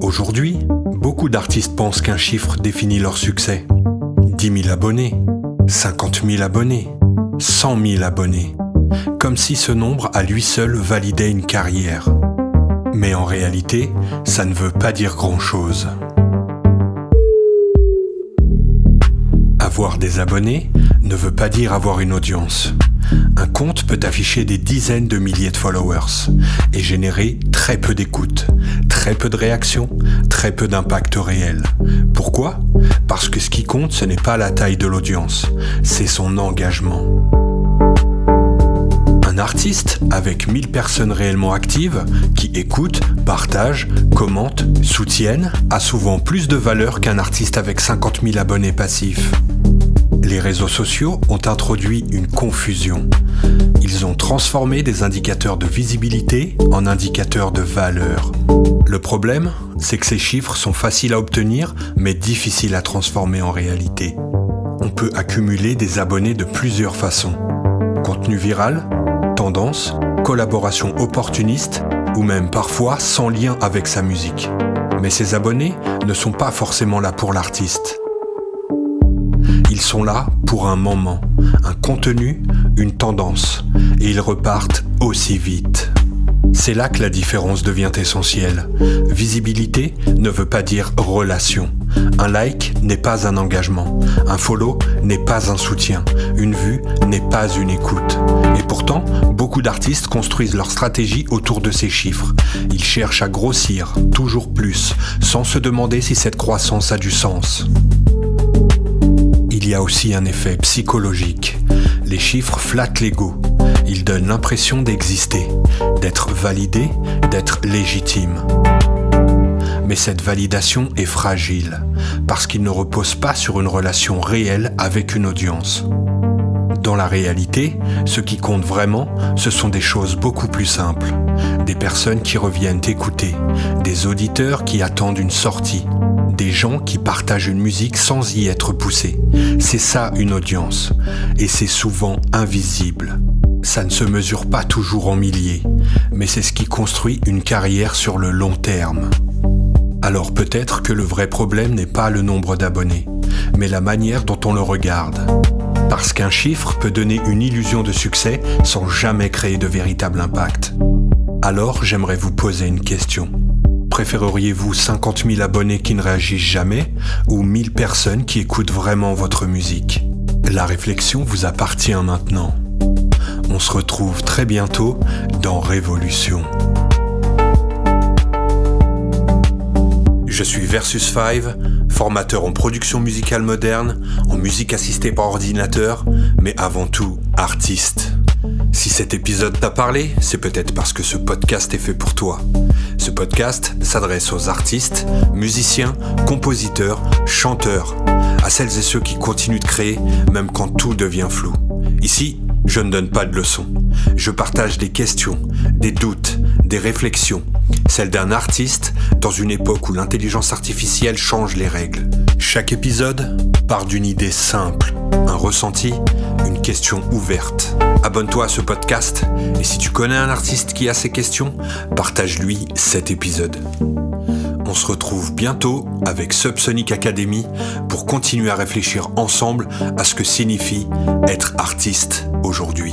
Aujourd'hui, beaucoup d'artistes pensent qu'un chiffre définit leur succès. 10 000 abonnés, 50 000 abonnés, 100 000 abonnés. Comme si ce nombre à lui seul validait une carrière. Mais en réalité, ça ne veut pas dire grand-chose. Avoir des abonnés ne veut pas dire avoir une audience. Un compte peut afficher des dizaines de milliers de followers et générer très peu d'écoute, très peu de réactions, très peu d'impact réel. Pourquoi ? Parce que ce qui compte, ce n'est pas la taille de l'audience, c'est son engagement. Un artiste avec 1000 personnes réellement actives, qui écoutent, partagent, commentent, soutiennent, a souvent plus de valeur qu'un artiste avec 50 000 abonnés passifs. Les réseaux sociaux ont introduit une confusion. Ils ont transformé des indicateurs de visibilité en indicateurs de valeur. Le problème, c'est que ces chiffres sont faciles à obtenir, mais difficiles à transformer en réalité. On peut accumuler des abonnés de plusieurs façons. Contenu viral, tendance, collaboration opportuniste, ou même parfois sans lien avec sa musique. Mais ces abonnés ne sont pas forcément là pour l'artiste. Ils sont là pour un moment, un contenu, une tendance, et ils repartent aussi vite. C'est là que la différence devient essentielle. Visibilité ne veut pas dire relation. Un like n'est pas un engagement. Un follow n'est pas un soutien. Une vue n'est pas une écoute. Et pourtant, beaucoup d'artistes construisent leur stratégie autour de ces chiffres. Ils cherchent à grossir, toujours plus, sans se demander si cette croissance a du sens. Il y a aussi un effet psychologique. Les chiffres flattent l'ego. Ils donnent l'impression d'exister, d'être validé, d'être légitime. Mais cette validation est fragile, parce qu'il ne repose pas sur une relation réelle avec une audience. Dans la réalité, ce qui compte vraiment, ce sont des choses beaucoup plus simples. Des personnes qui reviennent écouter, des auditeurs qui attendent une sortie, des gens qui partagent une musique sans y être poussés. C'est ça une audience, et c'est souvent invisible. Ça ne se mesure pas toujours en milliers, mais c'est ce qui construit une carrière sur le long terme. Alors peut-être que le vrai problème n'est pas le nombre d'abonnés, mais la manière dont on le regarde. Parce qu'un chiffre peut donner une illusion de succès sans jamais créer de véritable impact. Alors j'aimerais vous poser une question. Préféreriez-vous 50 000 abonnés qui ne réagissent jamais ou 1000 personnes qui écoutent vraiment votre musique ? La réflexion vous appartient maintenant. On se retrouve très bientôt dans Révolution. Je suis Versus5, formateur en production musicale moderne, en musique assistée par ordinateur, mais avant tout artiste. Si cet épisode t'a parlé, c'est peut-être parce que ce podcast est fait pour toi. Ce podcast s'adresse aux artistes, musiciens, compositeurs, chanteurs, à celles et ceux qui continuent de créer, même quand tout devient flou. Ici, je ne donne pas de leçons. Je partage des questions, des doutes, des réflexions, celles d'un artiste dans une époque où l'intelligence artificielle change les règles. Chaque épisode part d'une idée simple, un ressenti, une question ouverte. Abonne-toi à ce podcast et si tu connais un artiste qui a ces questions, partage-lui cet épisode. On se retrouve bientôt avec Subsonic Academy pour continuer à réfléchir ensemble à ce que signifie être artiste aujourd'hui.